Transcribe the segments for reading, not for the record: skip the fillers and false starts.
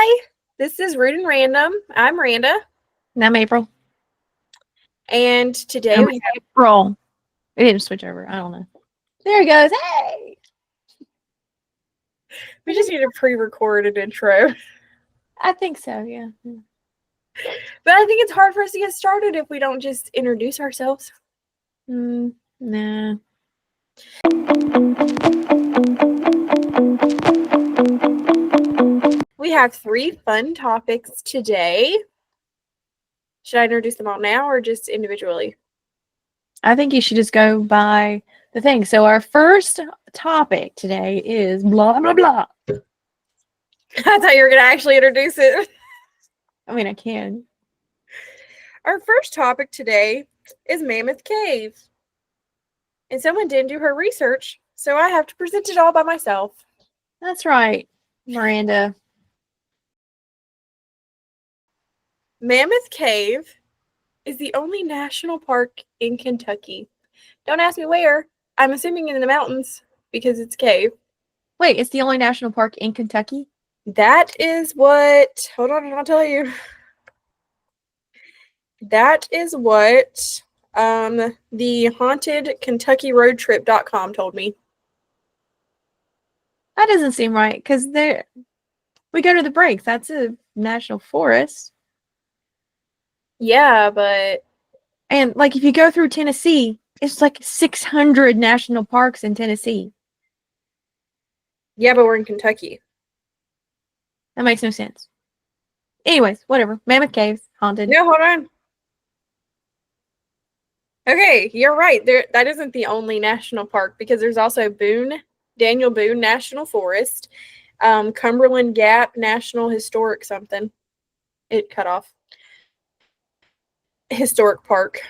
Hi, this is Rude and Random. I'm Miranda, And I'm April. and today we have April. We didn't switch over. I don't know. There he goes. Hey! we just need a pre-recorded intro. I think so, yeah. But I think it's hard for us to get started if we don't just introduce ourselves. Nah. We have 3 fun topics today. Should I introduce them all now or just individually? I think you should just go by the thing. So our first topic today is blah, blah, blah. I thought you were going to actually introduce it. I mean, I can. Our first topic today is Mammoth Cave. And someone didn't do her research, so I have to present it all by myself. That's right, Miranda. Mammoth Cave is the only national park in Kentucky. Don't ask me where. I'm assuming in the mountains because it's a cave. Wait, it's the only national park in Kentucky? That is what, hold on, I'll tell you. That is what the hauntedkentuckyroadtrip.com told me. That doesn't seem right because we go to the breaks. That's a national forest. Yeah, but And like if you go through Tennessee, it's like 600 national parks in Tennessee. yeah, but we're in Kentucky. That makes no sense. Anyways, whatever. Mammoth Caves, haunted. No, hold on. Okay, you're right. That isn't the only national park because there's also Daniel Boone National Forest, Cumberland Gap National Historic something. It cut off. Historic Park,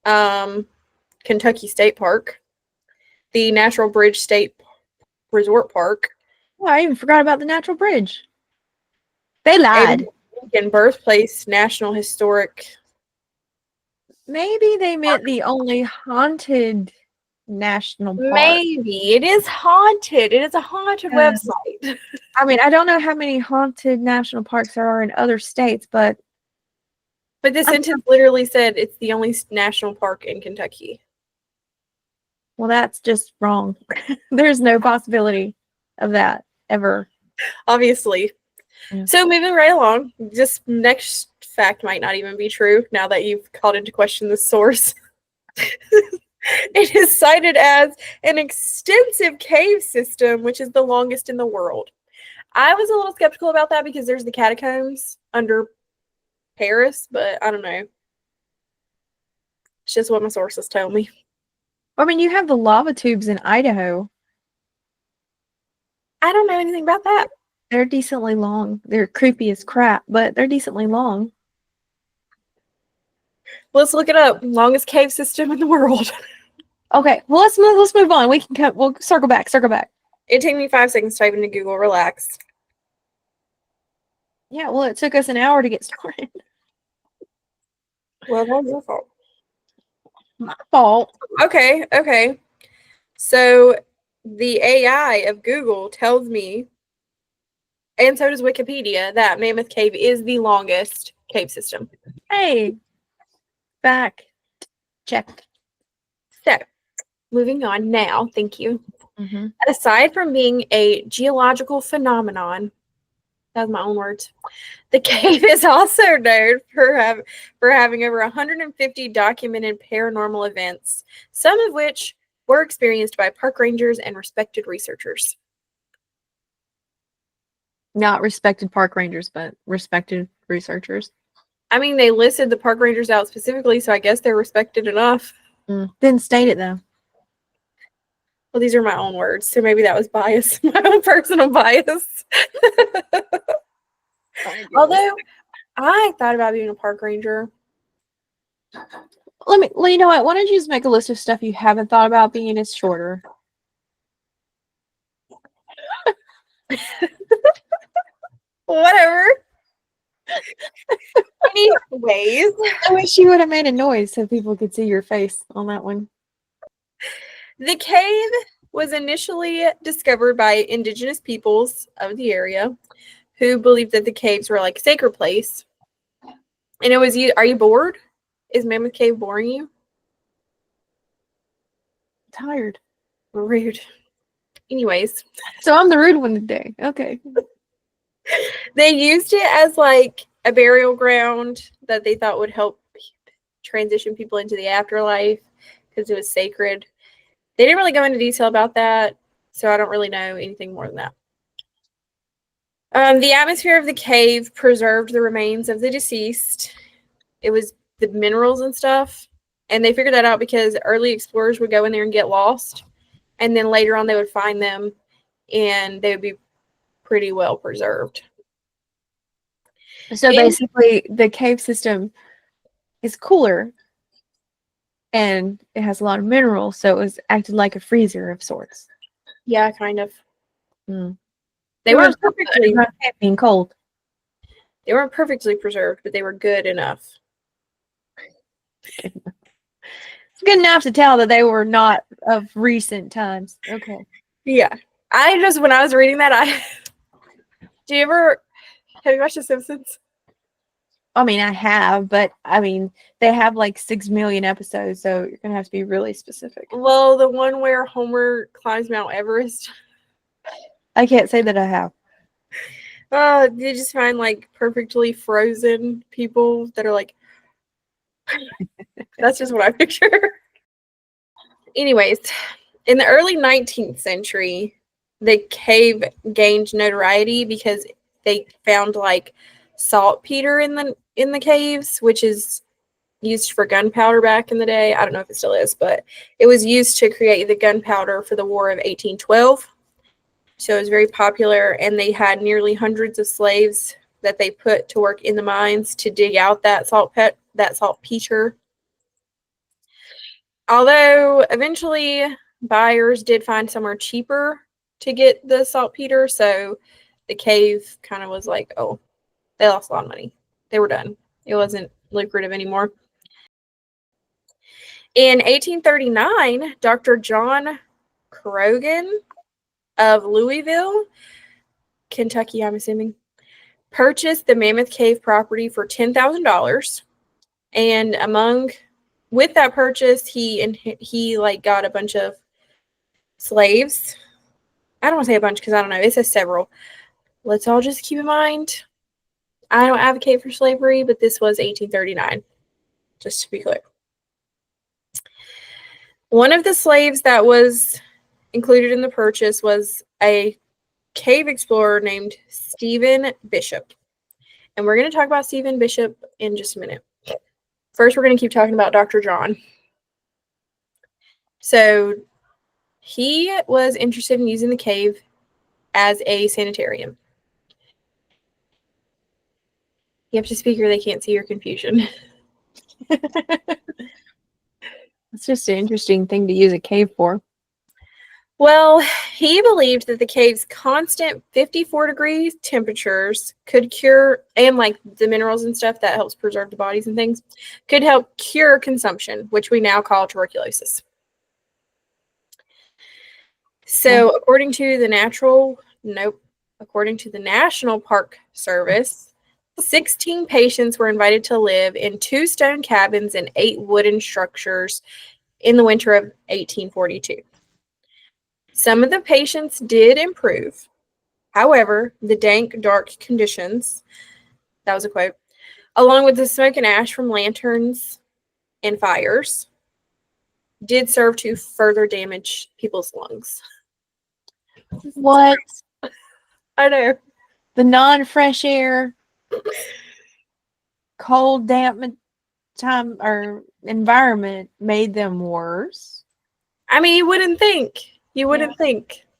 Kentucky State Park, the Natural Bridge State Resort Park. Oh, I even forgot about the Natural Bridge. They lied. And Birthplace National Historic. Maybe they meant the only haunted national park. Maybe. It is haunted. It is a haunted website. I mean, I don't know how many haunted national parks there are in other states, but this sentence literally said it's the only national park in Kentucky. Well, that's just wrong. There's no possibility of that ever. Obviously. Yeah. So moving right along, this next fact might not even be true now that you've called into question the source. It is cited as an extensive cave system, which is the longest in the world. I was a little skeptical about that because there's the catacombs under Paris, but I don't know. It's just what my sources tell me. I mean, you have the lava tubes in Idaho. I don't know anything about that. They're decently long. They're creepy as crap, but they're decently long. Let's look it up. Longest cave system in the world. Okay, well let's move on. We'll circle back. It took me 5 seconds to type into Google. Relax. Yeah, well it took us an hour to get started. Well, that was your fault. My fault. Okay. So the AI of Google tells me, and so does Wikipedia, that Mammoth Cave is the longest cave system. Hey, back check. So, moving on now, thank you. Mm-hmm. Aside from being a geological phenomenon, that's my own words, the cave is also known for having over 150 documented paranormal events, some of which were experienced by park rangers and respected researchers. Not respected park rangers, but respected researchers. I mean, they listed the park rangers out specifically, so I guess they're respected enough. Didn't state it, though. Well, these are my own words, so maybe that was bias, my own personal bias. Although, I thought about being a park ranger. You know what? Why don't you just make a list of stuff you haven't thought about being? It's shorter. Whatever. Anyways, I wish you would have made a noise so people could see your face on that one. The cave was initially discovered by indigenous peoples of the area who believed that the caves were like a sacred place. And it was you. Are you bored? Is Mammoth Cave boring you? Tired. Rude. Anyways, So I'm the rude one today. Okay. they used it as like a burial ground that they thought would help transition people into the afterlife because it was sacred. They didn't really go into detail about that, so I don't really know anything more than that. The atmosphere of the cave preserved the remains of the deceased. It was the minerals and stuff, and they figured that out because early explorers would go in there and get lost, and then later on they would find them, and they would be pretty well preserved. So basically, the cave system is cooler, and it has a lot of minerals, so it was acted like a freezer of sorts. Yeah, kind of. Mm. They weren't perfectly being cold. They weren't perfectly preserved, but they were good enough. It's good enough to tell that they were not of recent times. Okay. Yeah. When I was reading that, have you watched The Simpsons? I mean, I have, but I mean, they have like 6 million episodes, so you're gonna have to be really specific. Well, the one where Homer climbs Mount Everest. I can't say that I have. You just find like perfectly frozen people that are like, that's just what I picture. Anyways, in the early 19th century, the cave gained notoriety because they found like saltpeter in the caves, which is used for gunpowder back in the day. I don't know if it still is, but it was used to create the gunpowder for the War of 1812. So it was very popular, and they had nearly hundreds of slaves that they put to work in the mines to dig out that saltpeter. Although eventually buyers did find somewhere cheaper to get the saltpeter, so the cave kind of was like, oh, they lost a lot of money. They were done. It wasn't lucrative anymore. In 1839, Dr. John Croghan of Louisville, Kentucky, I'm assuming, purchased the Mammoth Cave property for $10,000. And with that purchase, he like got a bunch of slaves. I don't want to say a bunch because I don't know. It says several. Let's all just keep in mind, I don't advocate for slavery, but this was 1839, just to be clear. One of the slaves that was included in the purchase was a cave explorer named Stephen Bishop. And we're going to talk about Stephen Bishop in just a minute. First, we're going to keep talking about Dr. John. So he was interested in using the cave as a sanitarium. You have to speak or they can't see your confusion. It's just an interesting thing to use a cave for. Well, he believed that the cave's constant 54 degrees temperatures could cure, and like the minerals and stuff that helps preserve the bodies and things, could help cure consumption, which we now call tuberculosis. So according to the National Park Service, 16 patients were invited to live in 2 stone cabins and 8 wooden structures in the winter of 1842. Some of the patients did improve. However, the dank, dark conditions, that was a quote, along with the smoke and ash from lanterns and fires, did serve to further damage people's lungs. What? I know. The non-fresh air, cold, damp time or environment made them worse. I mean, you wouldn't think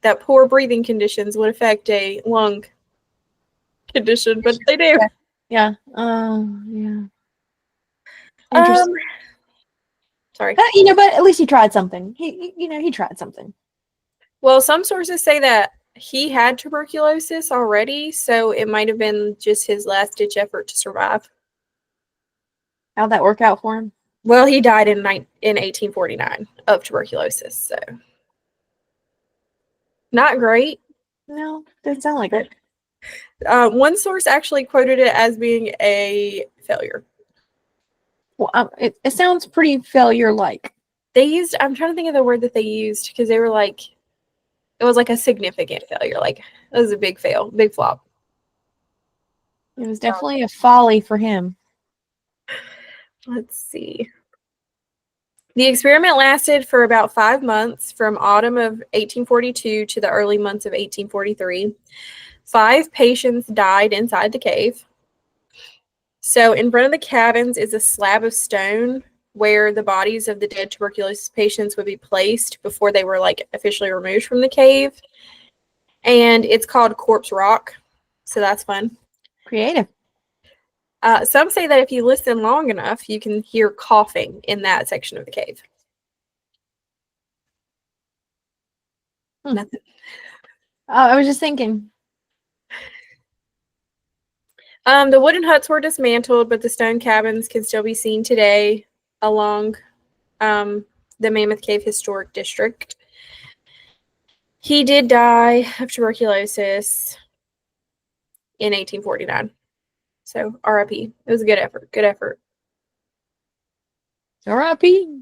that poor breathing conditions would affect a lung condition, but they do. Yeah. Yeah. Interesting. Sorry. But at least he tried something. He tried something. Well, some sources say that he had tuberculosis already, so it might have been just his last-ditch effort to survive. How'd that work out for him? Well, he died in 1849 of tuberculosis, so not great. No, doesn't sound like it. One source actually quoted it as being a failure. Well, it sounds pretty failure-like. They used, I'm trying to think of the word that they used because they were like, it was like a significant failure. Like, it was a big fail, big flop. It was definitely a folly for him. Let's see. The experiment lasted for about 5 months, from autumn of 1842 to the early months of 1843. 5 patients died inside the cave. So in front of the cabins is a slab of stone where the bodies of the dead tuberculosis patients would be placed before they were like officially removed from the cave. And it's called Corpse Rock. So that's fun. Creative. Some say that if you listen long enough, you can hear coughing in that section of the cave. Nothing. I was just thinking. The wooden huts were dismantled, but the stone cabins can still be seen today along the Mammoth Cave Historic District. He did die of tuberculosis in 1849. So RIP. It was a good effort. Good effort. R.I.P.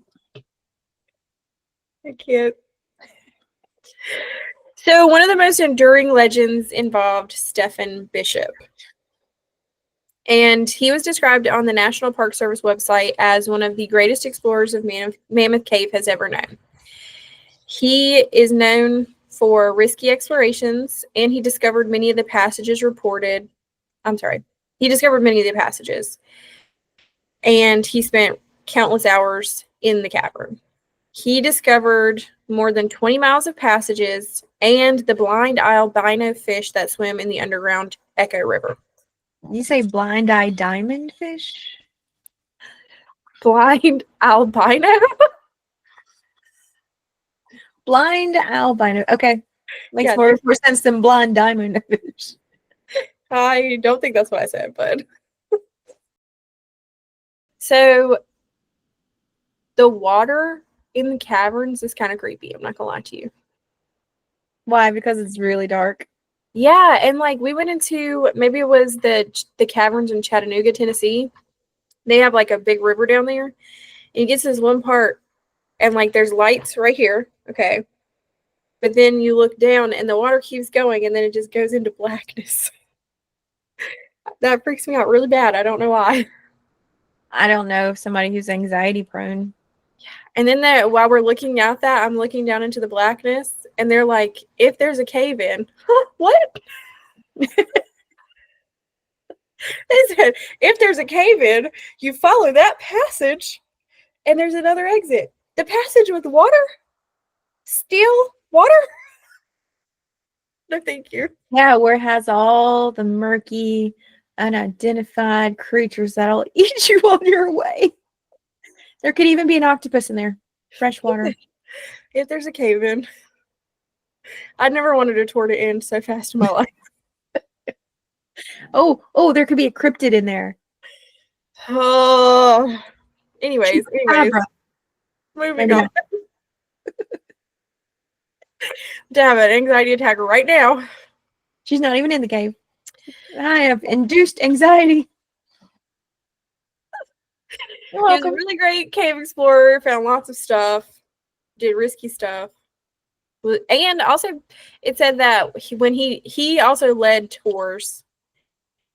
I can't. So one of the most enduring legends involved Stephen Bishop. And he was described on the National Park Service website as one of the greatest explorers of Mammoth Cave has ever known. He is known for risky explorations, and he discovered many of the passages reported. He discovered many of the passages, and he spent countless hours in the cavern. He discovered more than 20 miles of passages and the blind albino fish that swim in the underground Echo River. You say blind eye diamond fish? Blind albino? Blind albino. Okay. Makes Yeah, more sense than blind diamond fish. I don't think that's what I said, but. So, the water in the caverns is kind of creepy. I'm not going to lie to you. Why? Because it's really dark. Yeah, and like we went into, maybe it was the caverns in Chattanooga, Tennessee. They have like a big river down there. And you get to this one part, and like there's lights right here, okay? But then you look down, and the water keeps going, and then it just goes into blackness. That freaks me out really bad. I don't know why. I don't know if somebody who's anxiety prone. And then while we're looking at that, I'm looking down into the blackness, and they're like, if there's a cave in, what? They said, if there's a cave in, you follow that passage, and there's another exit. The passage with water? Still water? No, thank you. Yeah, where it has all the murky, unidentified creatures that'll eat you on your way. There could even be an octopus in there. Freshwater. If there's a cave in. I never wanted a tour to end so fast in my life. Oh, there could be a cryptid in there. Oh. Anyways. Moving on. To have an anxiety attack right now. She's not even in the cave. I have induced anxiety. He was a really great cave explorer, found lots of stuff, did risky stuff. And also, it said that he also led tours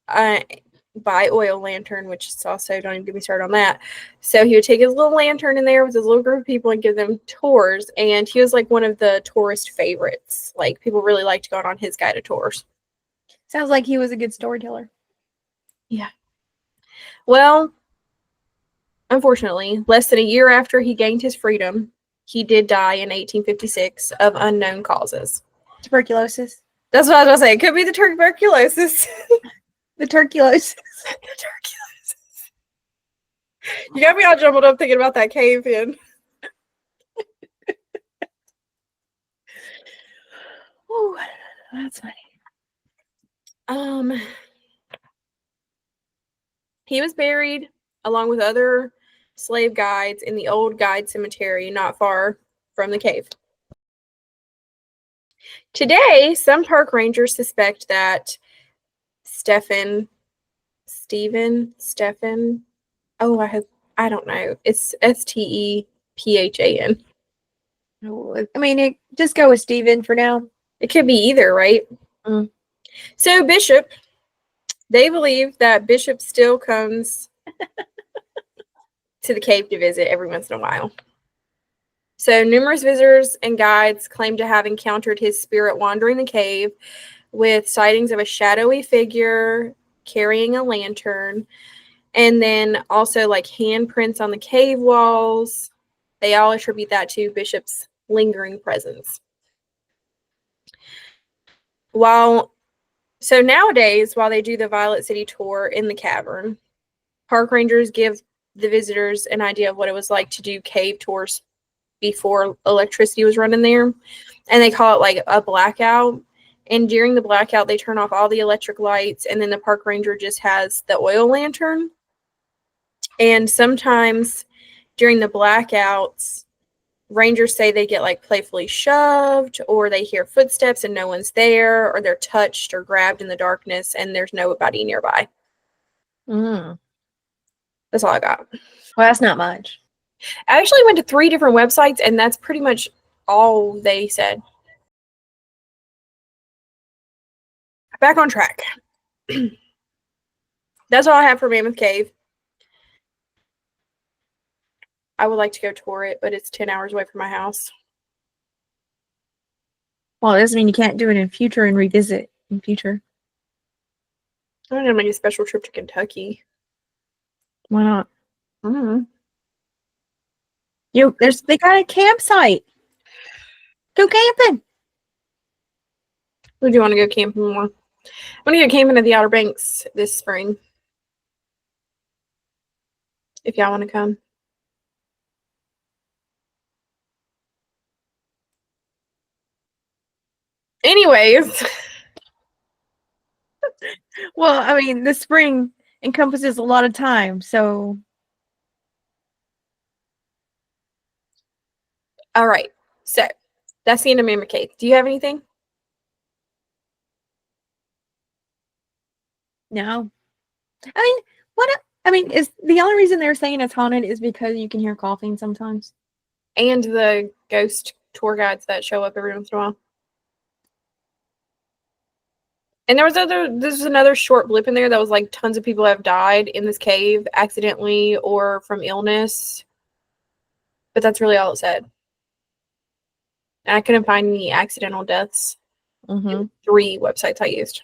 by oil lantern, which is also, don't even get me started on that. So he would take his little lantern in there with his little group of people and give them tours. And he was like one of the tourist favorites. Like people really liked going on his guided tours. Sounds like he was a good storyteller. Yeah. Well, unfortunately, less than a year after he gained his freedom, he did die in 1856 of unknown causes. Tuberculosis. That's what I was going to say. It could be the tuberculosis. The turculosis. The tuberculosis. You got me all jumbled up thinking about that cave in. Oh, that's funny. He was buried along with other slave guides in the old guide cemetery not far from the cave. Today, some park rangers suspect that Stephan. Oh, I don't know. It's Stephan. I mean, just go with Steven for now. It could be either, right? Mm. So Bishop, they believe that Bishop still comes to the cave to visit every once in a while. So numerous visitors and guides claim to have encountered his spirit wandering the cave, with sightings of a shadowy figure carrying a lantern, and then also like handprints on the cave walls. They all attribute that to Bishop's lingering presence. So nowadays, while they do the Violet City tour in the cavern, park rangers give the visitors an idea of what it was like to do cave tours before electricity was running there. And they call it like a blackout. And during the blackout, they turn off all the electric lights, and then the park ranger just has the oil lantern. And sometimes during the blackouts, rangers say they get like playfully shoved, or they hear footsteps and no one's there, or they're touched or grabbed in the darkness and there's nobody nearby. That's all I got. Well, that's not much. I actually went to 3 different websites, and that's pretty much all they said. Back on track. That's all I have for Mammoth Cave. I would like to go tour it, but it's 10 hours away from my house. Well, it doesn't mean you can't do it in future and revisit in future. I don't know, make a special trip to Kentucky. Why not? I don't know. They got a campsite. Go camping. Who do you want to go camping more? I want to go camping at the Outer Banks this spring. If y'all want to come. Anyways. Well, I mean, the spring encompasses a lot of time, so. All right. So, that's the end of Mammoth Cave. Do you have anything? No. Is the only reason they're saying it's haunted is because you can hear coughing sometimes. And the ghost tour guides that show up every once in a while. And there's another short blip in there that was like tons of people have died in this cave accidentally or from illness. But that's really all it said. And I couldn't find any accidental deaths. In 3 websites I used.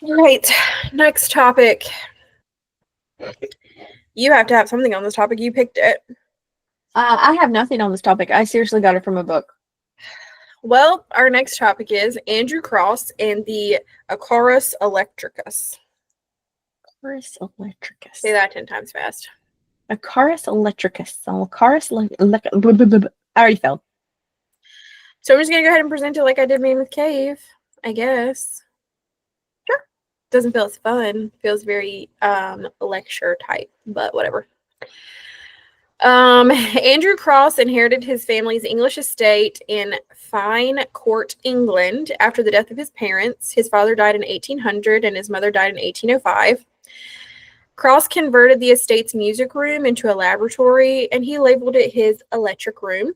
All right, next topic. You have to have something on this topic. You picked it. I have nothing on this topic. I seriously got it from a book. Well, our next topic is Andrew Crosse and the Acarus Electricus. Acarus Electricus. Say that 10 times fast. Acarus Electricus. I already failed. So I'm just going to go ahead and present it like I did Mammoth Cave, I guess. Sure. Doesn't feel as fun. Feels very lecture type, but whatever. Andrew Crosse inherited his family's English estate in Fine Court, England, after the death of his parents. His father died in 1800 and his mother died in 1805. Crosse converted the estate's music room into a laboratory, and he labeled it his electric room.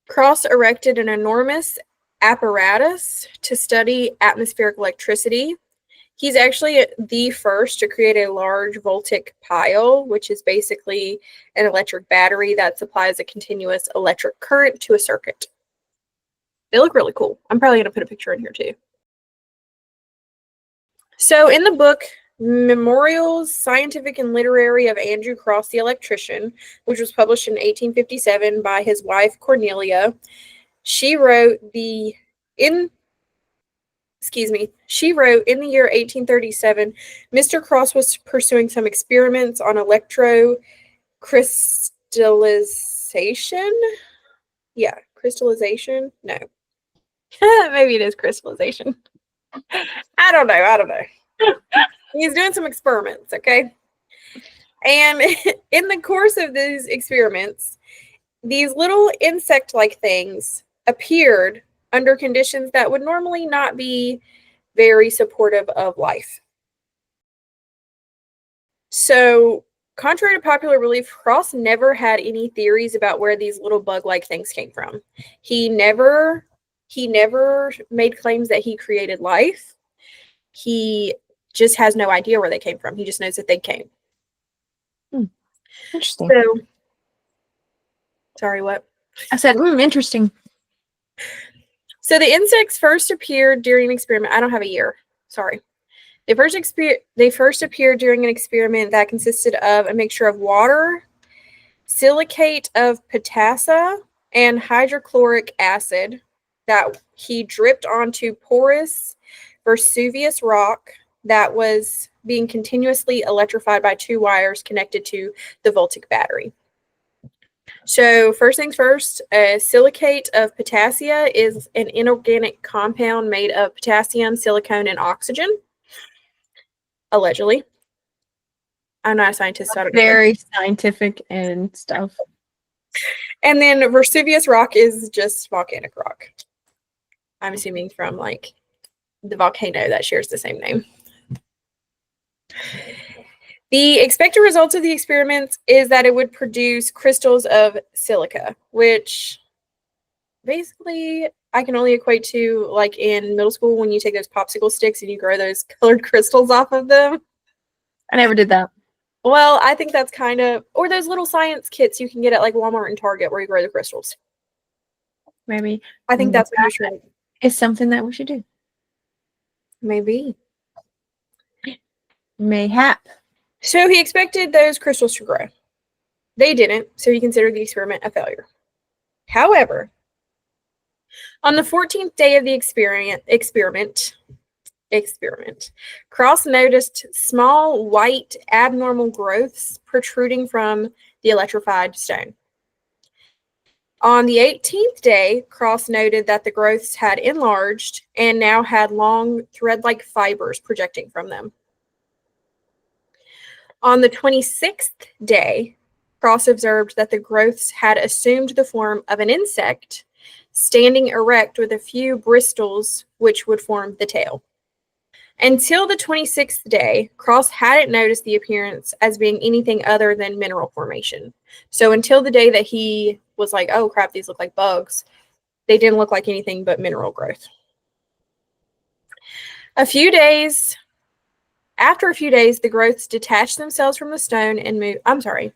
Crosse erected an enormous apparatus to study atmospheric electricity. He's actually the first to create a large voltaic pile, which is basically an electric battery that supplies a continuous electric current to a circuit. They look really cool. I'm probably going to put a picture in here too. So in the book, Memorials Scientific and Literary of Andrew Crosse the Electrician, which was published in 1857 by his wife Cornelia, she wrote in the year 1837, Mr. Crosse was pursuing some experiments on electrocrystallization. Yeah, crystallization? No. Maybe it is crystallization. I don't know. He's doing some experiments, okay? And in the course of these experiments, these little insect-like things appeared under conditions that would normally not be very supportive of life. So, contrary to popular belief, Crosse never had any theories about where these little bug-like things came from. He never made claims that he created life. He just has no idea where they came from. He just knows that they came. Interesting. So, sorry, what? I said, interesting. So the insects first appeared during an experiment. I don't have a year. Sorry. They first appeared during an experiment that consisted of a mixture of water, silicate of potassa, and hydrochloric acid that he dripped onto porous Vesuvius rock that was being continuously electrified by 2 wires connected to the voltaic battery. So first things first, silicate of potassia is an inorganic compound made of potassium, silicone, and oxygen. Allegedly. I'm not a scientist, so I don't know. Very scientific and stuff. And then Vesuvius rock is just volcanic rock. I'm assuming from like the volcano that shares the same name. The expected results of the experiment is that it would produce crystals of silica, which basically I can only equate to like in middle school when you take those popsicle sticks and you grow those colored crystals off of them. I never did that. Well, I think that's kind of, or those little science kits you can get at like Walmart and Target where you grow the crystals. Maybe. I think that's what you're trying. It's something that we should do. Maybe. Mayhap. So he expected those crystals to grow. They didn't, so he considered the experiment a failure. However, on the 14th day of the experiment, Crosse noticed small white abnormal growths protruding from the electrified stone. On the 18th day, Crosse noted that the growths had enlarged and now had long thread-like fibers projecting from them. On the 26th day, Crosse observed that the growths had assumed the form of an insect, standing erect with a few bristles which would form the tail. Until the 26th day, Crosse hadn't noticed the appearance as being anything other than mineral formation. So until the day that he was like, oh crap, these look like bugs, they didn't look like anything but mineral growth. After a few days, the growths detached themselves from the stone and moved. I'm sorry,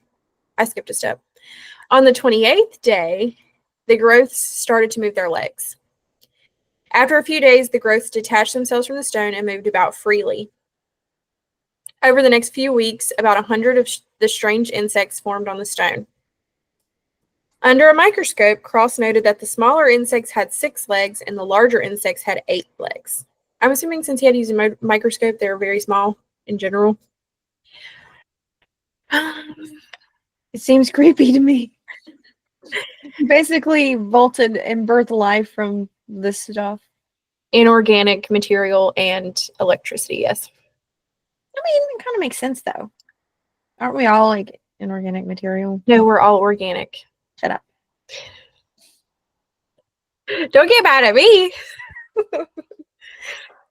I skipped a step. On the 28th day, the growths started to move their legs. After a few days, the growths detached themselves from the stone and moved about freely. Over the next few weeks, about 100 of the strange insects formed on the stone. Under a microscope, Crosse noted that the smaller insects had 6 legs and the larger insects had 8 legs. I'm assuming since he had to use a microscope, they were very small in general. It seems creepy to me. Basically, vaulted and birthed life from this stuff. Inorganic material and electricity, yes. I mean, it kind of makes sense, though. Aren't we all, like, inorganic material? No, we're all organic. Shut up. Don't get mad at me.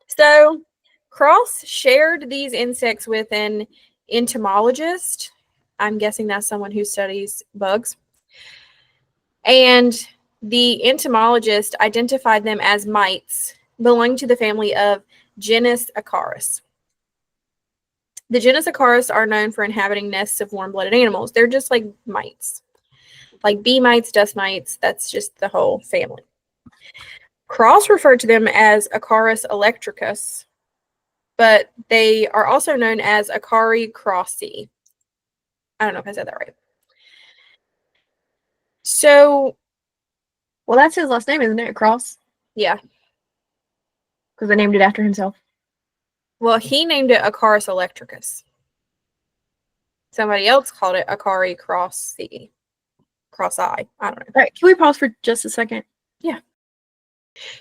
So, Crosse shared these insects with an entomologist. I'm guessing that's someone who studies bugs. And the entomologist identified them as mites belonging to the family of genus Acarus. The genus Acarus are known for inhabiting nests of warm-blooded animals. They're just like mites. Like bee mites, dust mites, that's just the whole family. Crosse referred to them as Acarus Electricus, but they are also known as Crosse. I don't know if I said that right. So, well, that's his last name, isn't it? Crosse? Yeah. Because they named it after himself. Well, he named it Acarus Electricus. Somebody else called it Crosse. Crosse. I don't know. All right, can we pause for just a second? Yeah.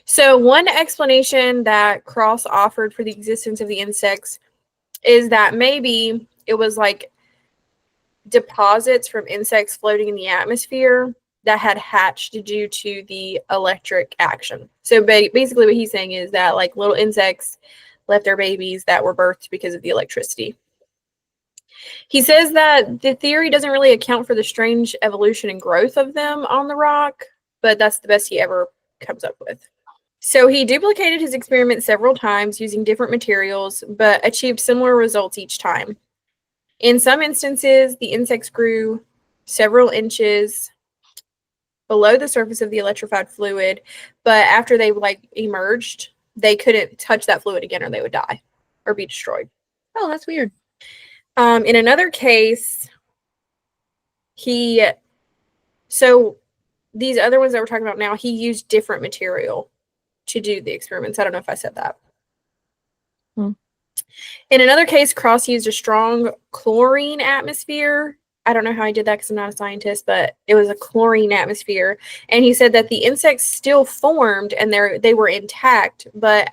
So one explanation that Crosse offered for the existence of the insects is that maybe it was like deposits from insects floating in the atmosphere that had hatched due to the electric action. So basically what he's saying is that like little insects left their babies that were birthed because of the electricity. He says that the theory doesn't really account for the strange evolution and growth of them on the rock, but that's the best he ever comes up with. So he duplicated his experiment several times using different materials, but achieved similar results each time. In some instances, the insects grew several inches below the surface of the electrified fluid, but after they like emerged, they couldn't touch that fluid again or they would die or be destroyed. Oh, that's weird. In another case, so these other ones that we're talking about now, he used different material to do the experiments. I don't know if I said that. In another case, Crosse used a strong chlorine atmosphere. I don't know how he did that because I'm not a scientist, but it was a chlorine atmosphere. And he said that the insects still formed and they were intact, but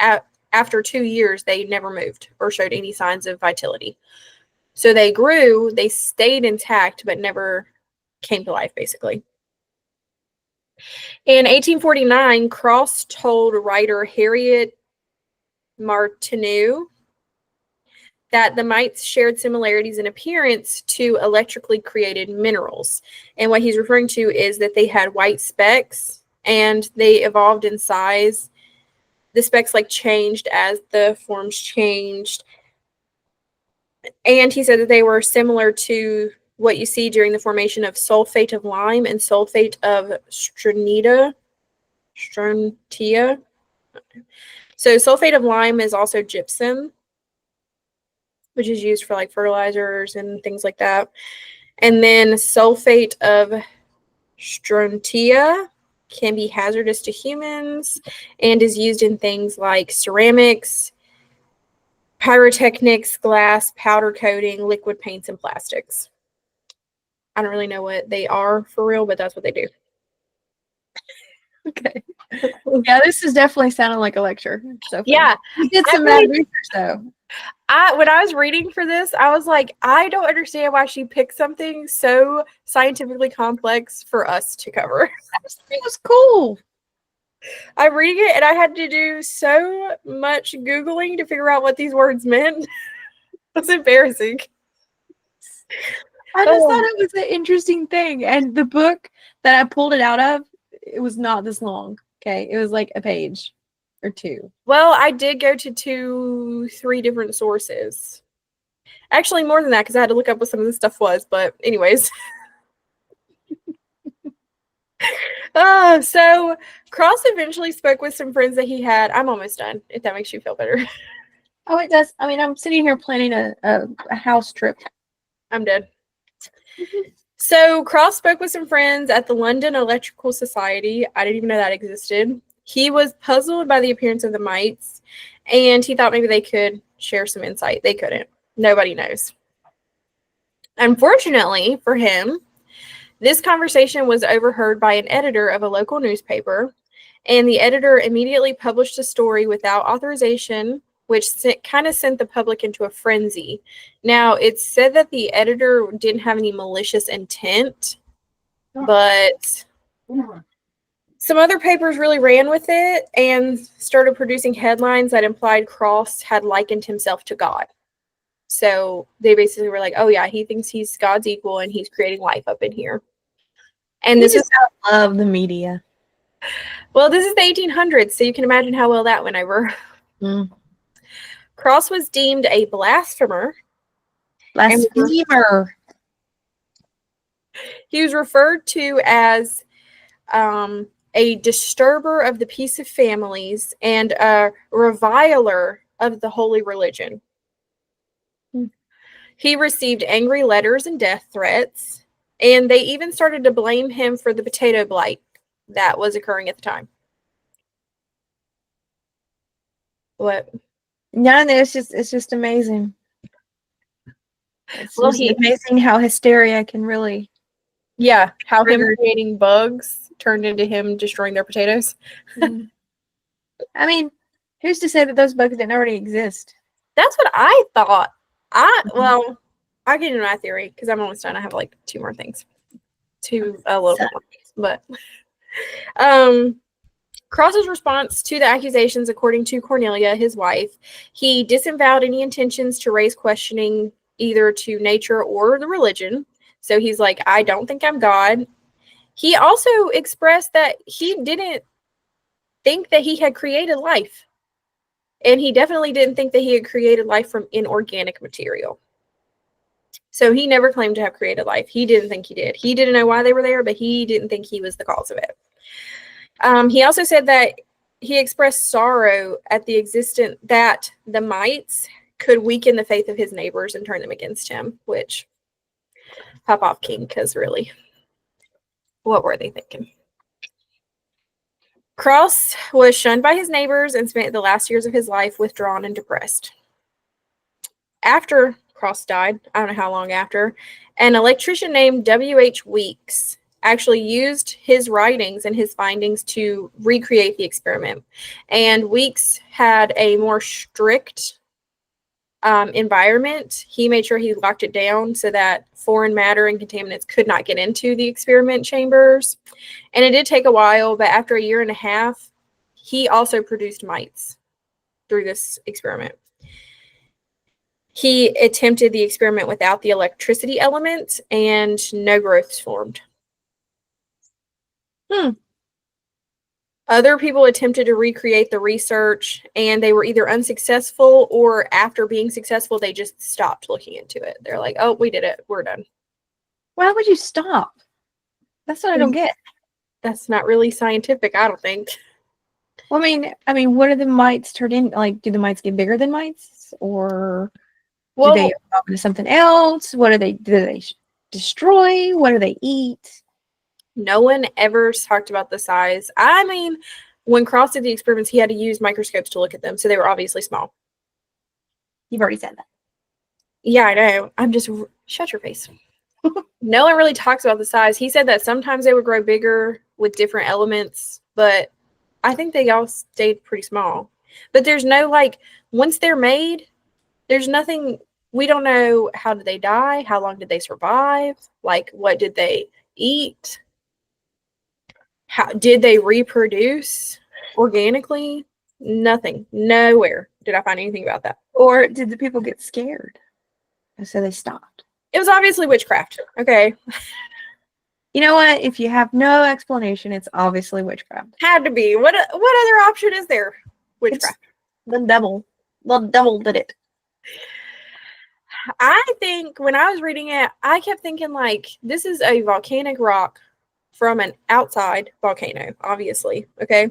after 2 years, they never moved or showed any signs of vitality. So they grew, they stayed intact, but never came to life, basically. In 1849, Crosse told writer Harriet Martineau that the mites shared similarities in appearance to electrically created minerals. And what he's referring to is that they had white specks and they evolved in size. The specks like changed as the forms changed. And he said that they were similar to what you see during the formation of sulfate of lime and sulfate of strontia. So sulfate of lime is also gypsum, which is used for like fertilizers and things like that. And then sulfate of strontia can be hazardous to humans and is used in things like ceramics, pyrotechnics, glass, powder coating, liquid paints, and plastics. I don't really know what they are for real, but that's what they do. Okay. Yeah, this is definitely sounding like a lecture. So yeah, you did some bad research though. When I was reading for this, I was like, I don't understand why she picked something so scientifically complex for us to cover. It was cool. I'm reading it and I had to do so much Googling to figure out what these words meant. It's embarrassing. I just thought it was an interesting thing. And the book that I pulled it out of, it was not this long. Okay. It was like a page or two. Well, I did go to 2-3 different sources. Actually, more than that, because I had to look up what some of this stuff was. But anyways. So Crosse eventually spoke with some friends that he had. I'm almost done, if that makes you feel better. Oh, it does. I mean, I'm sitting here planning a house trip. I'm dead. So Crosse spoke with some friends at the London Electrical Society. I didn't even know that existed. He was puzzled by the appearance of the mites, and he thought maybe they could share some insight. They couldn't. Nobody knows. Unfortunately for him, this conversation was overheard by an editor of a local newspaper, and the editor immediately published a story without authorization, which kind of sent the public into a frenzy. Now, it's said that the editor didn't have any malicious intent, but some other papers really ran with it and started producing headlines that implied Crosse had likened himself to God. So they basically were like, oh yeah, he thinks he's God's equal and he's creating life up in here. And this is how I love the media. Well, this is the 1800s, so you can imagine how well that went over. Crosse was deemed a blasphemer. Blasphemer. He was referred to as a disturber of the peace of families and a reviler of the holy religion. He received angry letters and death threats, and they even started to blame him for the potato blight that was occurring at the time. What? No, it's just amazing. It's Well, just amazing how hysteria can really. Yeah, how him creating bugs turned into him destroying their potatoes. I mean, who's to say that those bugs didn't already exist? That's what I thought. I'll get into my theory because I'm almost done. I have like 2 more things. 2 a little bit more things. But Crosse's response to the accusations, according to Cornelia, his wife, he disavowed any intentions to raise questioning either to nature or the religion. So he's like, I don't think I'm God. He also expressed that he didn't think that he had created life. And he definitely didn't think that he had created life from inorganic material. So he never claimed to have created life. He didn't think he did. He didn't know why they were there, but he didn't think he was the cause of it. He also said that he expressed sorrow at the existence that the mites could weaken the faith of his neighbors and turn them against him, which pop off king, because really, what were they thinking? Crosse was shunned by his neighbors and spent the last years of his life withdrawn and depressed. After Crosse died, I don't know how long after, an electrician named W.H. Weeks actually used his writings and his findings to recreate the experiment. And Weeks had a more strict environment. He made sure he locked it down so that foreign matter and contaminants could not get into the experiment chambers. And it did take a while, but after a year and a half, he also produced mites through this experiment. He attempted the experiment without the electricity element, and no growths formed. Other people attempted to recreate the research, and they were either unsuccessful, or after being successful, they just stopped looking into it. They're like, oh, we did it. We're done. Why would you stop? That's what I don't get. That's not really scientific, I don't think. Well, I mean, what do the mites turn in? Like, do the mites get bigger than mites, or do they evolve into something else? What do they destroy? What do they eat? No one ever talked about the size. I mean, when Crosse did the experiments, he had to use microscopes to look at them, so they were obviously small. You've already said that. Yeah, I know. I'm just shut your face. No one really talks about the size. He said that sometimes they would grow bigger with different elements, but I think they all stayed pretty small. But there's no, like, once they're made, there's nothing. We don't know, how did they die? How long did they survive? Like, what did they eat? How did they reproduce organically? Nothing. Nowhere did I find anything about that. Or did the people get scared, and so they stopped? It was obviously witchcraft. Okay. You know what? If you have no explanation, it's obviously witchcraft. Had to be. What other option is there? Witchcraft. The devil. The devil did it. I think when I was reading it, I kept thinking, like, this is a volcanic rock from an outside volcano, obviously. Okay.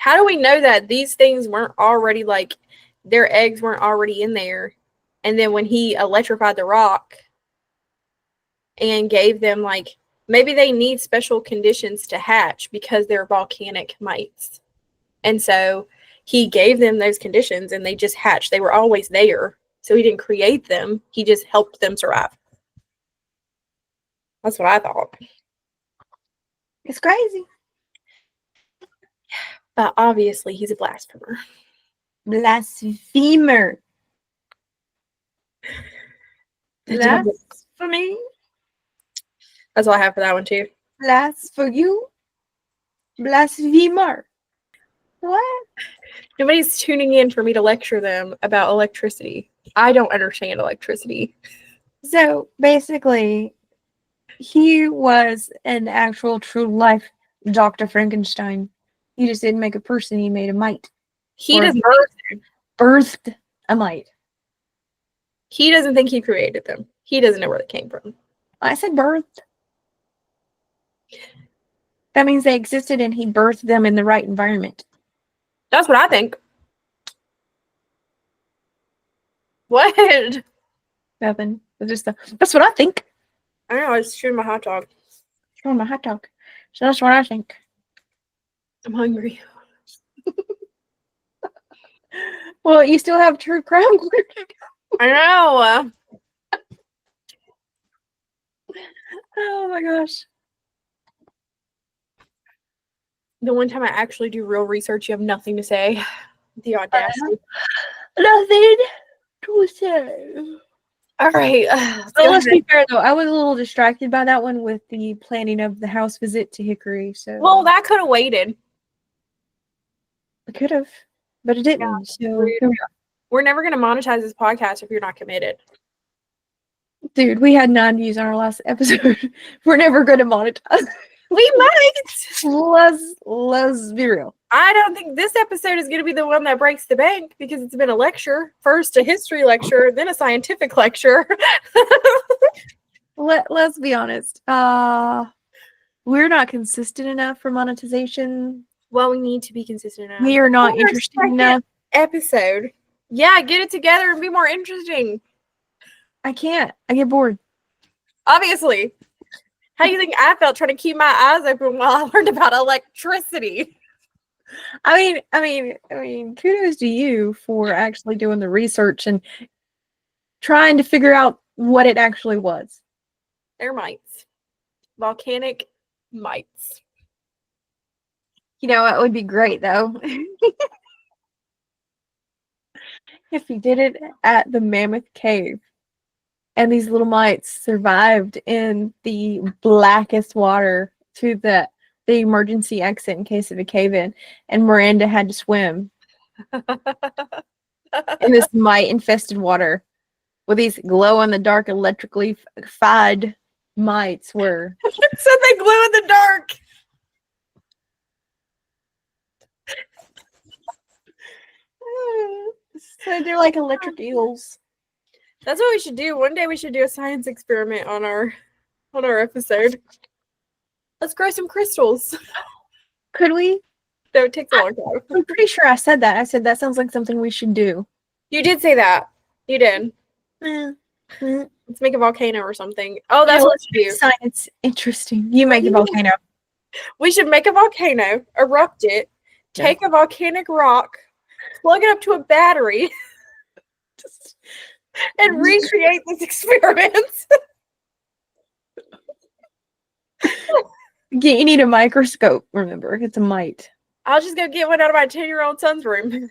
How do we know that these things weren't already, like, their eggs weren't already in there? And then when he electrified the rock and gave them, like, maybe they need special conditions to hatch because they're volcanic mites. And so he gave them those conditions and they just hatched. They were always there. So he didn't create them. He just helped them survive. That's what I thought. It's crazy. But obviously he's a blasphemer. Blasphemer. Blasphemy. That's all I have for that one too. For you. Blasphemer. What? Nobody's tuning in for me to lecture them about electricity. I don't understand electricity. So basically, he was an actual true life Dr. Frankenstein. He just didn't make a person, he made a mite. He just birthed a mite. He doesn't think he created them. He doesn't know where they came from. I said birthed. That means they existed and he birthed them in the right environment. That's what I think. What? Nothing. That's what I think. I don't know. I was chewing my hot dog. Chewing my hot dog. So that's what I think. I'm hungry. Well, you still have true crime. I know. Oh my gosh. The one time I actually do real research, you have nothing to say. The audacity. Nothing to say. All right. But let's be fair though, I was a little distracted by that one with the planning of the house visit to Hickory. So Well, that could have waited. I could have, but it didn't. So rude. here we are. We're never going to monetize this podcast if you're not committed. Dude, we had 9 views on our last episode. We're never going to monetize. We might. Let's be real. I don't think this episode is going to be the one that breaks the bank because it's been a lecture. First a history lecture, then a scientific lecture. Let's be honest. We're not consistent enough for monetization. Well, we need to be consistent enough. We are not interesting enough. Episode. Yeah, get it together and be more interesting. I can't. I get bored. Obviously. How do you think I felt trying to keep my eyes open while I learned about electricity? I mean, kudos to you for actually doing the research and trying to figure out what it actually was. They're mites. Volcanic mites. You know, it would be great though. If he did it at the Mammoth Cave and these little mites survived in the blackest water to the emergency exit in case of a cave-in, and Miranda had to swim in this mite-infested water with these glow-in-the-dark electrically fied mites were. So they glow in the dark. So they're like electric eels. That's what we should do. One day we should do a science experiment on our episode. Let's grow some crystals. Could we? That would take a long time. I'm pretty sure I said that. I said that sounds like something we should do. You did say that. You did. Let's make a volcano or something. Oh, that's what we should do. Science interesting. You make a volcano. We should make a volcano, erupt it, take a volcanic rock, plug it up to a battery, and recreate this experiment. You need a microscope, remember. It's a mite. I'll just go get one out of my 10-year-old son's room.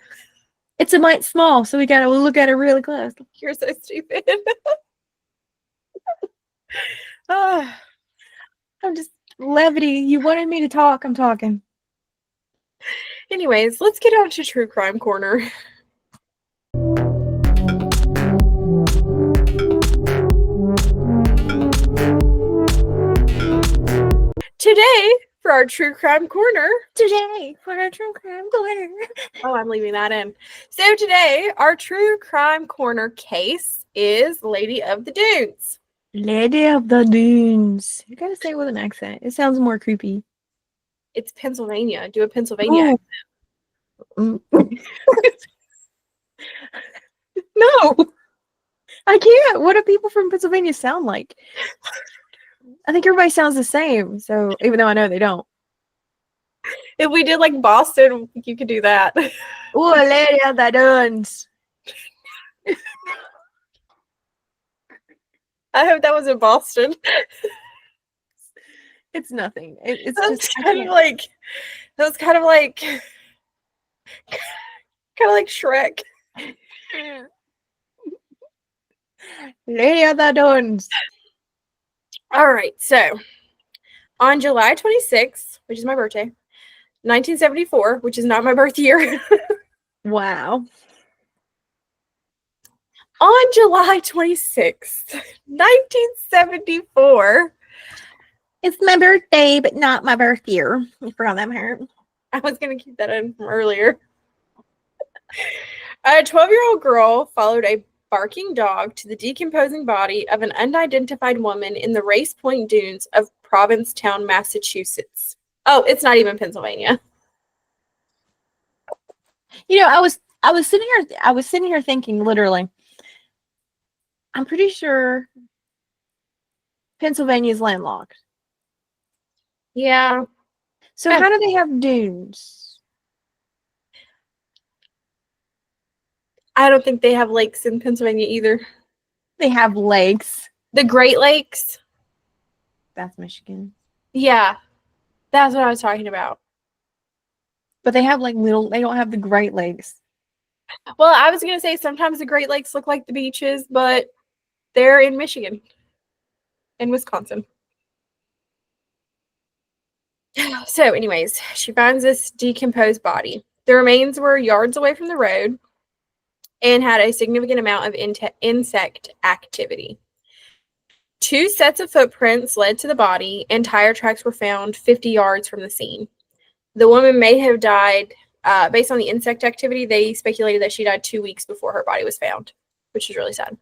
It's a mite small, so we gotta look at it really close. You're so stupid. Oh, I'm just levity. You wanted me to talk, I'm talking. anyways, let's get on to True Crime Corner. Today, for our True Crime Corner. Oh, I'm leaving that in. So today, our True Crime Corner case is Lady of the Dunes. Lady of the Dunes. You gotta say it with an accent. It sounds more creepy. It's Pennsylvania. Do a Pennsylvania accent. No, I can't. What do people from Pennsylvania sound like? I think everybody sounds the same. So even though I know they don't. If we did like Boston, you could do that. Oh, Lady of the Dunes. I hope that was in Boston. It's nothing. It's That's just kind of like that was kind of like Shrek. Lady of the Dunes. All right, so on July 26th, which is my birthday, 1974, which is not my birth year. Wow. On July 26th, 1974. It's my birthday, but not my birth year. You forgot that part. I was going to keep that in from earlier. A 12-year-old girl followed a barking dog to the decomposing body of an unidentified woman in the Race Point Dunes of Provincetown, Massachusetts. Oh, it's not even Pennsylvania. You know, I was sitting here thinking, literally, I'm pretty sure Pennsylvania's landlocked. Yeah. So how do they have dunes? I don't think they have lakes in Pennsylvania either. They have lakes. The Great Lakes? That's Michigan. Yeah. That's what I was talking about. But they have like they don't have the Great Lakes. Well, I was going to say sometimes the Great Lakes look like the beaches, but They're in Michigan and Wisconsin. So, anyways, she finds this decomposed body. The remains were yards away from the road and had a significant amount of insect activity. 2 sets of footprints led to the body, and tire tracks were found 50 yards from the scene. The woman may have died, based on the insect activity, they speculated that she died 2 weeks before her body was found, which is really sad.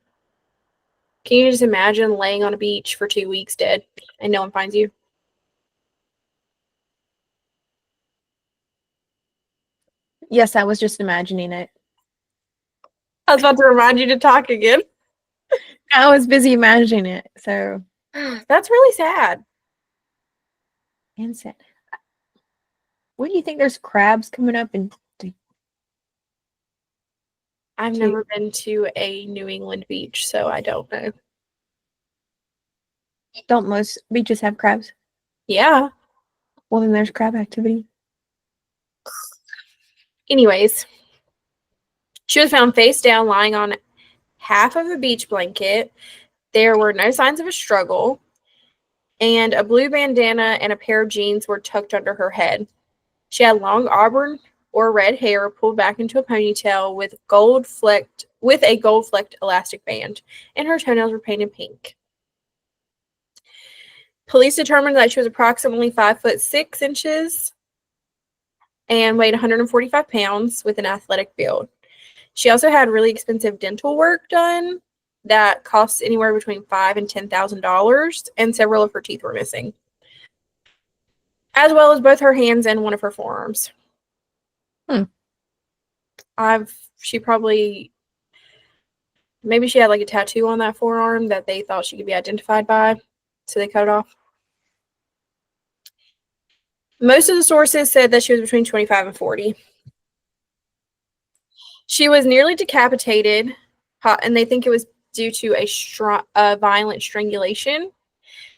Can you just imagine laying on a beach for 2 weeks dead and no one finds you? Yes, I was just imagining it. I was about to remind you to talk again. I was busy imagining it. So That's really sad. insect. What do you think? There's crabs coming up and I've never been to a New England beach, so I don't know. don't most beaches have crabs? Yeah. Well, then there's crab activity. Anyways, she was found face down, lying on half of a beach blanket. There were no signs of a struggle, and a blue bandana and a pair of jeans were tucked under her head. She had long auburn or red hair pulled back into a ponytail with a gold-flecked elastic band, and her toenails were painted pink. Police determined that she was approximately 5'6" and weighed 145 pounds with an athletic build. She also had really expensive dental work done that costs anywhere between $5,000 and $10,000, and several of her teeth were missing, as well as both her hands and one of her forearms. She probably, maybe she had like a tattoo on that forearm that they thought she could be identified by, so they cut it off. Most of the sources said that she was between 25 and 40. She was nearly decapitated, and they think it was due to a violent strangulation.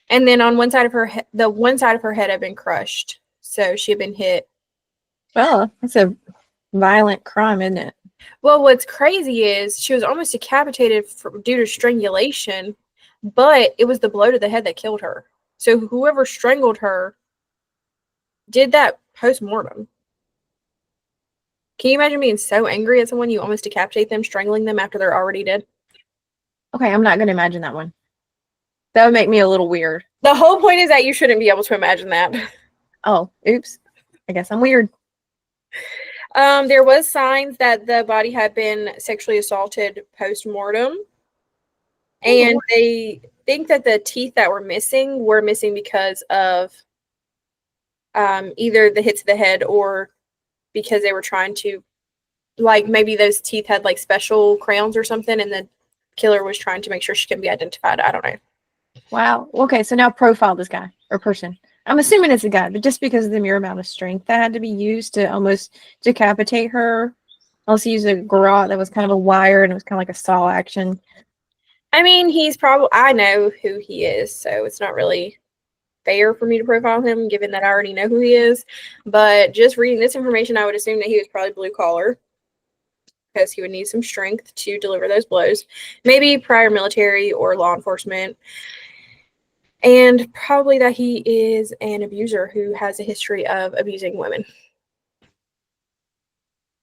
And then on one side of her head, the one side of her head had been crushed, so she had been hit. Well, that's a violent crime, isn't it? Well, what's crazy is she was almost decapitated due to strangulation, but it was the blow to the head that killed her. So whoever strangled her did that post-mortem. Can you imagine being so angry at someone you almost decapitate them, strangling them after they're already dead? Okay, I'm not going to imagine that one. That would make me a little weird. The whole point is that you shouldn't be able to imagine that. Oh, oops. I guess I'm weird. There was signs that the body had been sexually assaulted post-mortem. And they think that the teeth that were missing because of either the hits to the head or because they were trying to, like, maybe those teeth had like special crowns or something, and the killer was trying to make sure she couldn't be identified. I don't know. Wow. Okay, so now profile this guy or person. I'm assuming it's a guy, but just because of the mere amount of strength that had to be used to almost decapitate her, also use a garrote that was kind of a wire and it was kind of like a saw action. I mean, I know who he is, so it's not really fair for me to profile him, given that I already know who he is. But just reading this information, I would assume that he was probably blue collar, because he would need some strength to deliver those blows. Maybe prior military or law enforcement. And probably that he is an abuser who has a history of abusing women.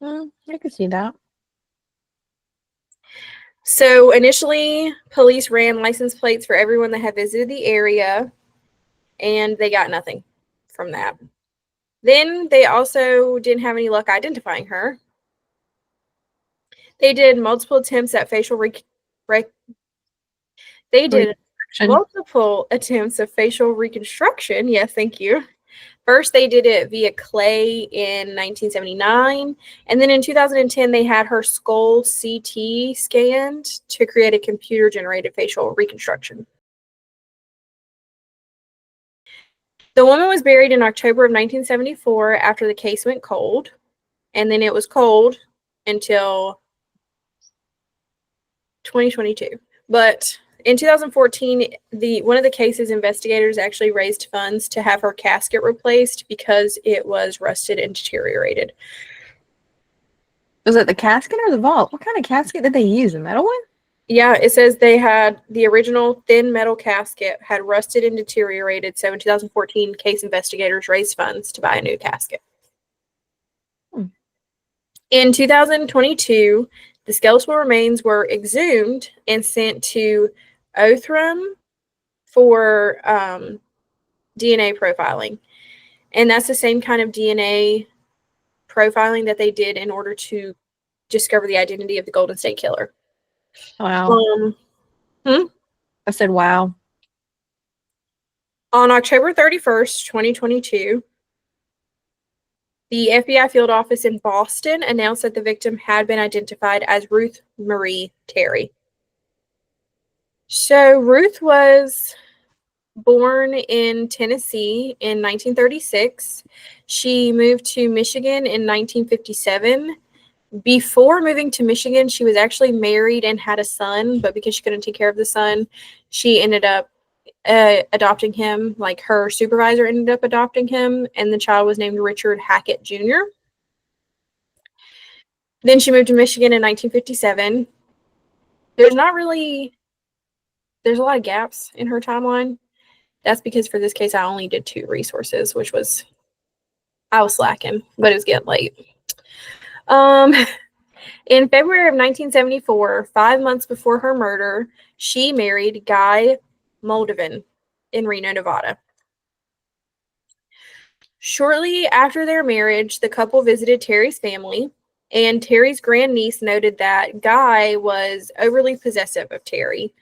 I could see that. So initially, police ran license plates for everyone that had visited the area, and they got nothing from that. Then they also didn't have any luck identifying her. They did multiple attempts at facial multiple attempts of facial reconstruction. Yes, thank you. First, they did it via clay in 1979, and then in 2010, they had her skull CT scanned to create a computer-generated facial reconstruction. The woman was buried in October of 1974 after the case went cold, and then it was cold until 2022. But in 2014, one of the case's investigators actually raised funds to have her casket replaced because it was rusted and deteriorated. Was it the casket or the vault? What kind of casket did they use? A metal one? Yeah, it says they had the original thin metal casket had rusted and deteriorated. So in 2014, case investigators raised funds to buy a new casket. In 2022, the skeletal remains were exhumed and sent to Othram for DNA profiling. And that's the same kind of DNA profiling that they did in order to discover the identity of the Golden State Killer. Wow. I said, wow. On October 31st, 2022, the FBI field office in Boston announced that the victim had been identified as Ruth Marie Terry. So Ruth was born in Tennessee in 1936. She moved to Michigan in 1957. Before moving to Michigan, she was actually married and had a son, but because she couldn't take care of the son, she ended up adopting him. Like, her supervisor ended up adopting him, and the child was named Richard Hackett Jr. Then she moved to Michigan in 1957. There's a lot of gaps in her timeline. That's because for this case, I only did 2 resources, which was, I was slacking, but it was getting late. In February of 1974, 5 months before her murder, she married Guy Moldovan in Reno, Nevada. Shortly after their marriage, the couple visited Terry's family, and Terry's grandniece noted that Guy was overly possessive of Terry.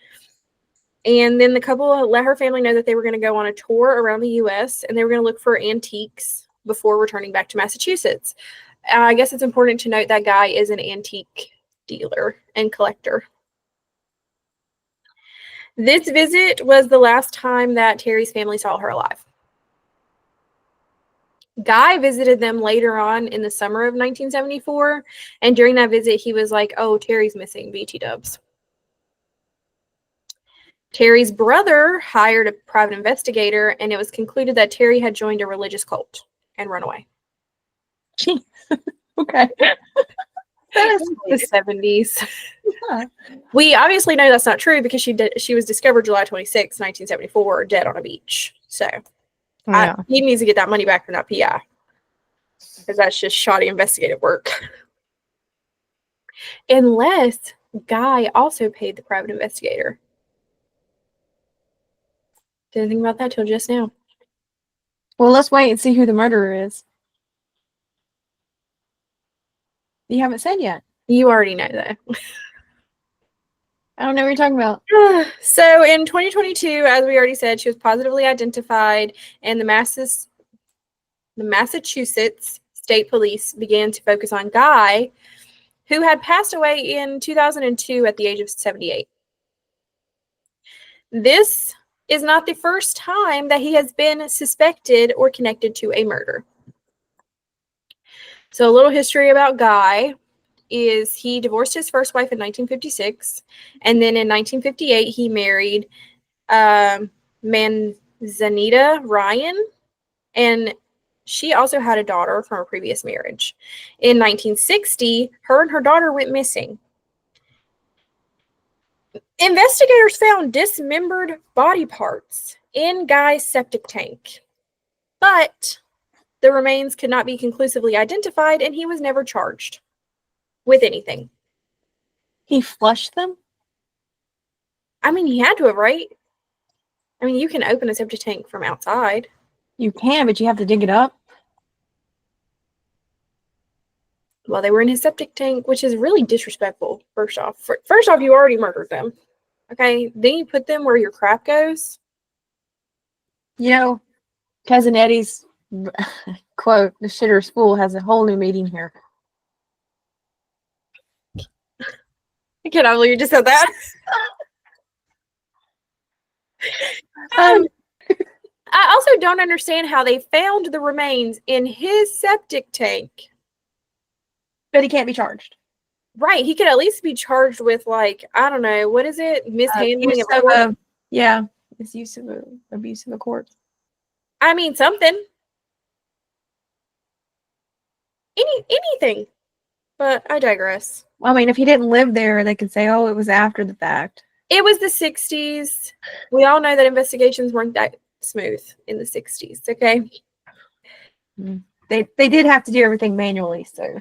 And then the couple let her family know that they were going to go on a tour around the U.S. and they were going to look for antiques before returning back to Massachusetts. I guess it's important to note that Guy is an antique dealer and collector. This visit was the last time that Terry's family saw her alive. Guy visited them later on in the summer of 1974, and during that visit, he was like, "Oh, Terry's missing, BT dubs." Terry's brother hired a private investigator, and it was concluded that Terry had joined a religious cult and run away. Gee. Okay. That is the 70s. Yeah. We obviously know that's not true because she was discovered July 26, 1974, dead on a beach. So Yeah. he needs to get that money back from that PI because that's just shoddy investigative work. Unless Guy also paid the private investigator. Didn't think about that till just now. Well, let's wait and see who the murderer is. You haven't said yet. You already know that. I don't know what you're talking about. So in 2022, as we already said, she was positively identified, and the Massachusetts State Police began to focus on Guy, who had passed away in 2002 at the age of 78. This is not the first time that he has been suspected or connected to a murder. So a little history about Guy is he divorced his first wife in 1956, and then in 1958 he married Manzanita Ryan, and she also had a daughter from a previous marriage. In 1960, her and her daughter went missing. Investigators found dismembered body parts in Guy's septic tank, but the remains could not be conclusively identified, and he was never charged with anything. He flushed them? I mean, he had to have, right? I mean, you can open a septic tank from outside. You can, but you have to dig it up. Well, they were in his septic tank, which is really disrespectful, first off. First off, you already murdered them. Okay? Then you put them where your crap goes. You know, Cousin Eddie's quote, "The shitter's fool," has a whole new meaning here. I cannot believe you just said that. I also don't understand how they found the remains in his septic tank. But he can't be charged. Right. He could at least be charged with, like, I don't know, what is it? Mishandling of a corpse? Yeah. Misuse of abuse of a corpse. I mean, something. Anything. But I digress. I mean, if he didn't live there, they could say, "Oh, it was after the fact." It was the 60s. We all know that investigations weren't that smooth in the 60s, okay? They did have to do everything manually, so.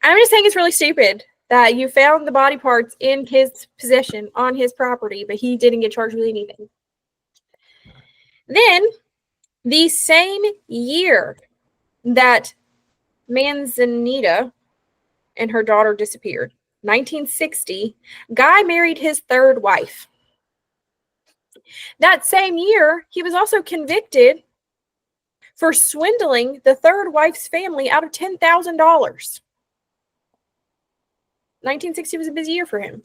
I'm just saying it's really stupid that you found the body parts in his possession on his property, but he didn't get charged with anything. Then, the same year that Manzanita and her daughter disappeared, 1960, Guy married his third wife. That same year, he was also convicted for swindling the third wife's family out of $10,000. 1960 was a busy year for him.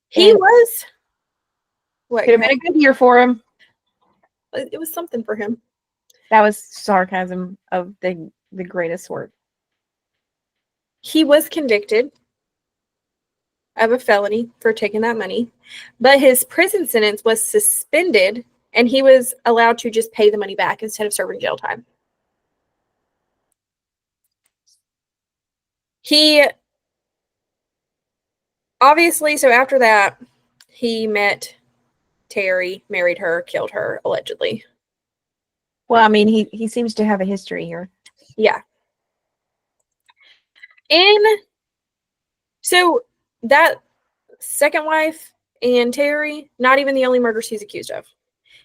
He was. What? Could have been a good year for him. It was something for him. That was sarcasm of the greatest sort. He was convicted of a felony for taking that money, but his prison sentence was suspended and he was allowed to just pay the money back instead of serving jail time. He obviously, so after that, he met Terry, married her, killed her, allegedly. Well, I mean, he seems to have a history here. Yeah. So that second wife and Terry, not even the only murders he's accused of.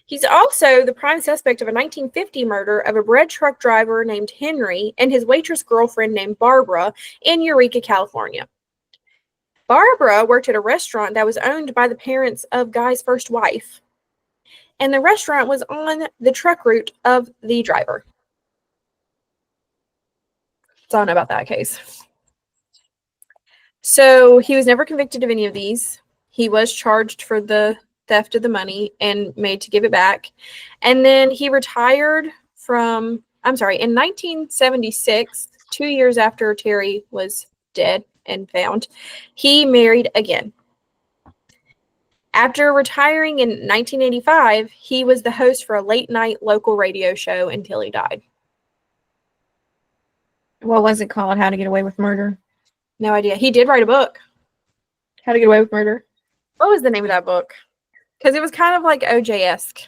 He's also the prime suspect of a 1950 murder of a bread truck driver named Henry and his waitress girlfriend named Barbara in Eureka, California. Barbara worked at a restaurant that was owned by the parents of Guy's first wife, and the restaurant was on the truck route of the driver. That's all I know about that case. So he was never convicted of any of these. He was charged for the theft of the money and made to give it back. And then he retired in 1976, 2 years after Terry was dead and found, he married again. After retiring in 1985, he was the host for a late-night local radio show until he died. What was it called? How to Get Away with Murder? No idea. He did write a book. How to Get Away with Murder? What was the name of that book? Because it was kind of like OJ-esque.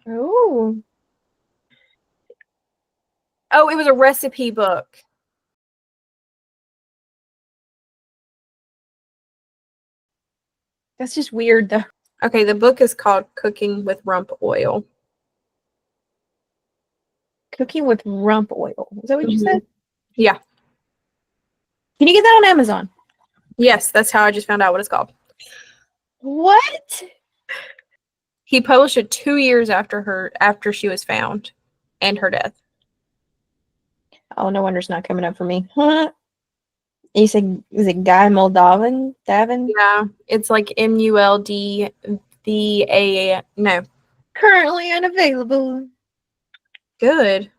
Oh. Oh, it was a recipe book. That's just weird, though. Okay, the book is called Cooking with Rump Oil. Cooking with Rump Oil. Is that what you said? Yeah. Can you get that on Amazon? Yes, that's how I just found out what it's called. What? He published it 2 years after she was found and her death. Oh, no wonder it's not coming up for me. Huh? You said, is it Guy Moldavan? Yeah, it's like MULDVA. No. Currently unavailable. Good.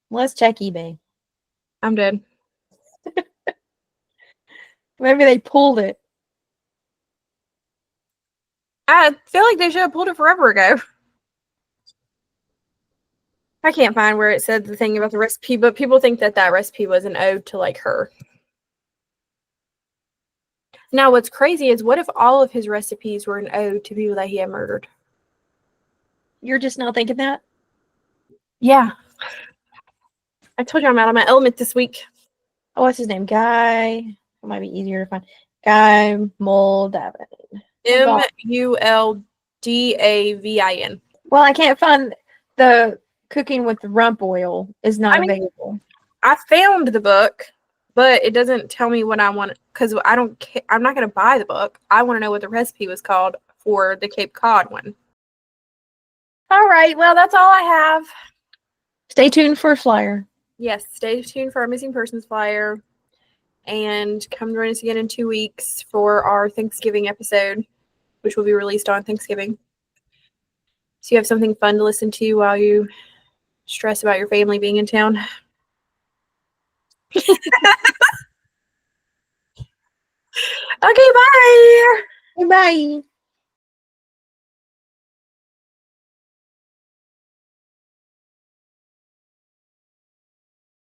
Let's check eBay. I'm dead. Maybe they pulled it. I feel like they should have pulled it forever ago. I can't find where it said the thing about the recipe, but people think that recipe was an ode to like her. Now, what's crazy is what if all of his recipes were an ode to people that he had murdered? You're just not thinking that? Yeah. I told you I'm out of my element this week. Oh, what's his name? Guy. It might be easier to find. Guy Moldavin. MULDAVIN. Well, I can't find the Cooking with the Rump Oil is not available. I found the book, but it doesn't tell me what I want because I don't care. I'm not going to buy the book. I want to know what the recipe was called for the Cape Cod one. All right. Well, that's all I have. Stay tuned for a flyer. Yes, stay tuned for our missing persons flyer. And come join us again in 2 weeks for our Thanksgiving episode, which will be released on Thanksgiving. So you have something fun to listen to while you stress about your family being in town. Okay, bye. Bye.